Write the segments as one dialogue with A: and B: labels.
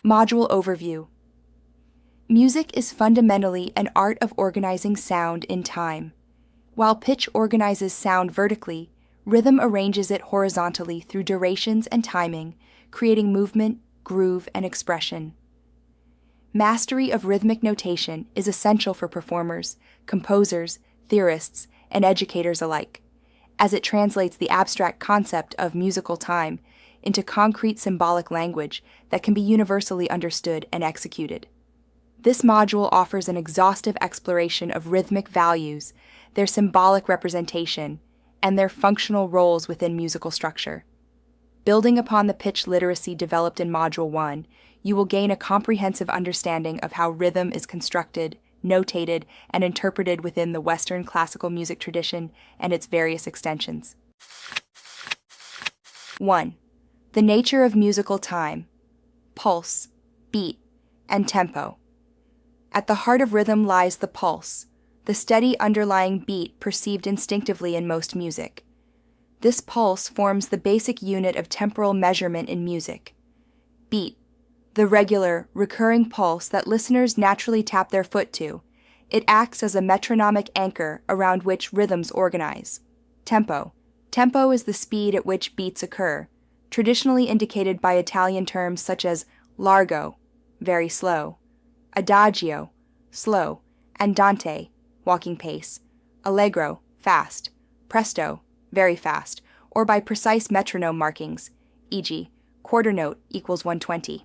A: Module overview. Music is fundamentally an art of organizing sound in time. While pitch organizes sound vertically, rhythm arranges it horizontally through durations and timing, creating movement, groove, and expression. Mastery of rhythmic notation is essential for performers, composers, theorists, and educators alike, as it translates the abstract concept of musical time into concrete symbolic language that can be universally understood and executed. This module offers an exhaustive exploration of rhythmic values, their symbolic representation, and their functional roles within musical structure. Building upon the pitch literacy developed in Module 1, you will gain a comprehensive understanding of how rhythm is constructed, notated, and interpreted within the Western classical music tradition and its various extensions. 1. The nature of musical time, pulse, beat, and tempo. At the heart of rhythm lies the pulse, the steady underlying beat perceived instinctively in most music. This pulse forms the basic unit of temporal measurement in music. Beat, the regular, recurring pulse that listeners naturally tap their foot to. It acts as a metronomic anchor around which rhythms organize. Tempo. Tempo is the speed at which beats occur, traditionally indicated by Italian terms such as largo, very slow, adagio, slow, andante, walking pace, allegro, fast, presto, very fast, or by precise metronome markings, e.g., quarter note equals 120.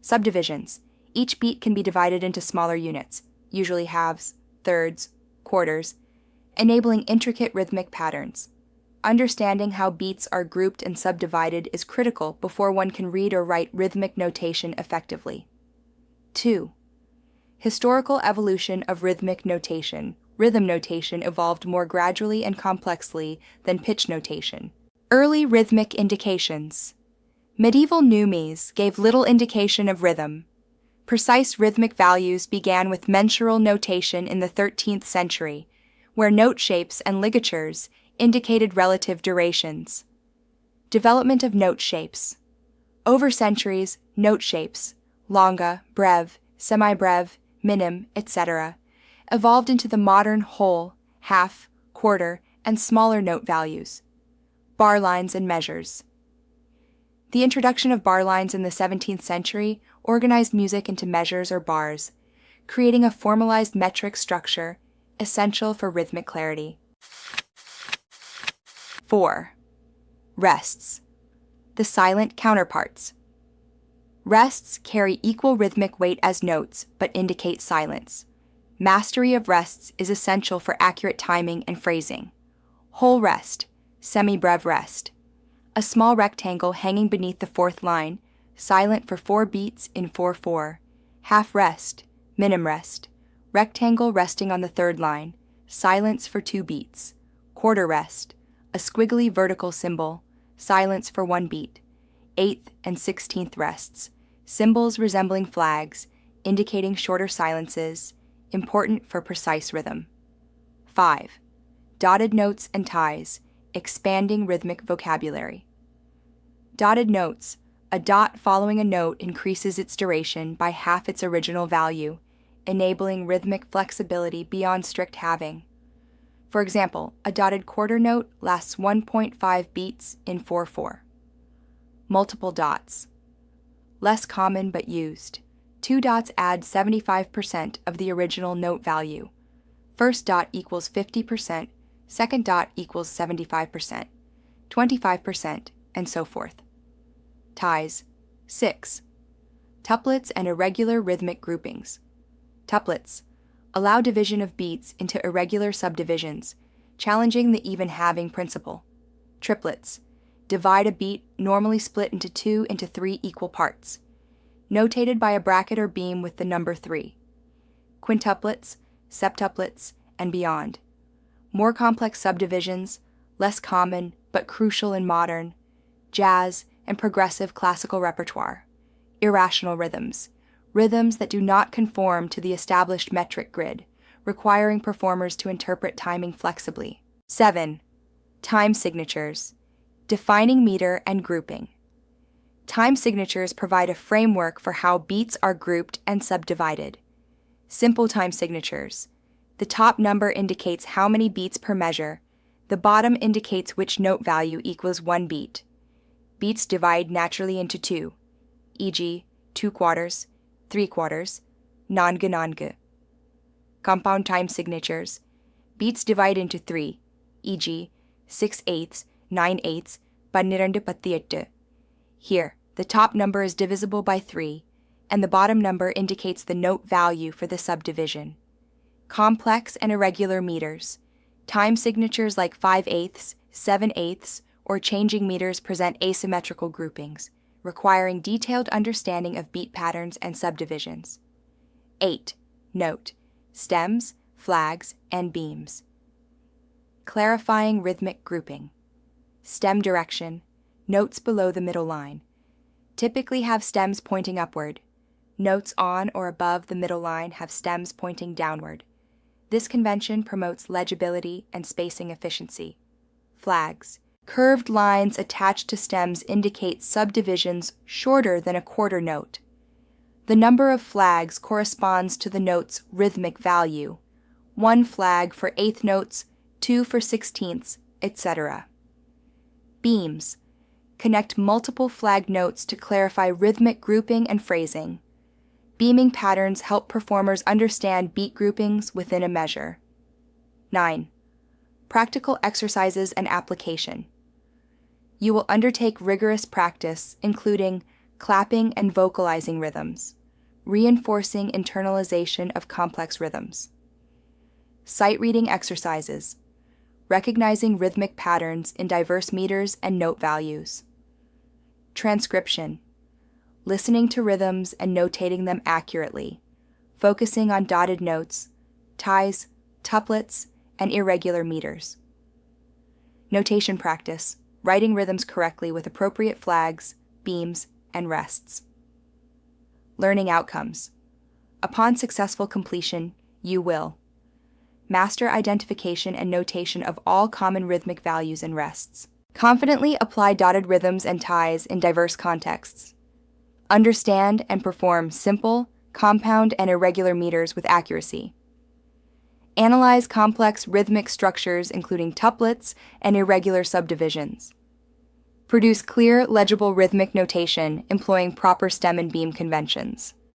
A: Subdivisions. Each beat can be divided into smaller units, usually halves, thirds, quarters, enabling intricate rhythmic patterns. Understanding how beats are grouped and subdivided is critical before one can read or write rhythmic notation effectively. 2. Historical evolution of rhythmic notation. Rhythm notation evolved more gradually and complexly than pitch notation. Early rhythmic indications. Medieval neumes gave little indication of rhythm. Precise rhythmic values began with mensural notation in the 13th century, where note shapes and ligatures indicated relative durations. Development of note shapes. Over centuries, note shapes, longa, breve, semi-breve, minim, etc., evolved into the modern whole, half, quarter, and smaller note values. Bar lines and measures. The introduction of bar lines in the 17th century organized music into measures or bars, creating a formalized metric structure essential for rhythmic clarity. 4. Rests. The silent counterparts. Rests carry equal rhythmic weight as notes, but indicate silence. Mastery of rests is essential for accurate timing and phrasing. Whole rest, semi-breve rest. A small rectangle hanging beneath the fourth line, silent for 4 beats in 4/4. Half rest, minim rest. Rectangle resting on the third line, silence for 2 beats. Quarter rest, a squiggly vertical symbol, silence for 1 beat. 8th and 16th rests, symbols resembling flags, indicating shorter silences, important for precise rhythm. 5. Dotted notes and ties, expanding rhythmic vocabulary. Dotted notes. A dot following a note increases its duration by half its original value, enabling rhythmic flexibility beyond strict halving. For example, a dotted quarter note lasts 1.5 beats in 4/4. Multiple dots. Less common but used. 2 dots add 75% of the original note value. First dot equals 50%, second dot equals 75%, 25%, and so forth. Ties. 6. Tuplets and irregular rhythmic groupings. Tuplets allow division of beats into irregular subdivisions, challenging the even halving principle. Triplets divide a beat normally split into 2 into 3 equal parts, notated by a bracket or beam with the number 3. Quintuplets, septuplets, and beyond. More complex subdivisions, less common but crucial in modern, jazz, and progressive classical repertoire. Irrational rhythms. Rhythms that do not conform to the established metric grid, requiring performers to interpret timing flexibly. 7. Time signatures. Defining meter and grouping. Time signatures provide a framework for how beats are grouped and subdivided. Simple time signatures. The top number indicates how many beats per measure. The bottom indicates which note value equals 1 beat. Beats divide naturally into two, e.g., 2 quarters, 3 quarters, nange nange. Compound time signatures. Beats divide into 3, e.g., 6/8, 9/8, 12/18. Here, the top number is divisible by 3, and the bottom number indicates the note value for the subdivision. Complex and irregular meters. Time signatures like 5/8, 7/8, or changing meters present asymmetrical groupings, requiring detailed understanding of beat patterns and subdivisions. 8. Note: stems, flags, and beams. Clarifying rhythmic grouping. Stem direction. Notes below the middle line. Typically have stems pointing upward. Notes on or above the middle line have stems pointing downward. This convention promotes legibility and spacing efficiency. Flags. Curved lines attached to stems indicate subdivisions shorter than a quarter note. The number of flags corresponds to the note's rhythmic value. 1 flag for eighth notes, 2 for sixteenths, etc. Beams. Connect multiple flag notes to clarify rhythmic grouping and phrasing. Beaming patterns help performers understand beat groupings within a measure. 9. Practical exercises and application. You will undertake rigorous practice, including clapping and vocalizing rhythms, reinforcing internalization of complex rhythms. Sight reading exercises, recognizing rhythmic patterns in diverse meters and note values. Transcription, listening to rhythms and notating them accurately, focusing on dotted notes, ties, tuplets, and irregular meters. Notation practice, writing rhythms correctly with appropriate flags, beams, and rests. Learning outcomes. Upon successful completion, you will master identification and notation of all common rhythmic values and rests. Confidently apply dotted rhythms and ties in diverse contexts. Understand and perform simple, compound, and irregular meters with accuracy. Analyze complex rhythmic structures including tuplets and irregular subdivisions. Produce clear, legible rhythmic notation employing proper stem and beam conventions.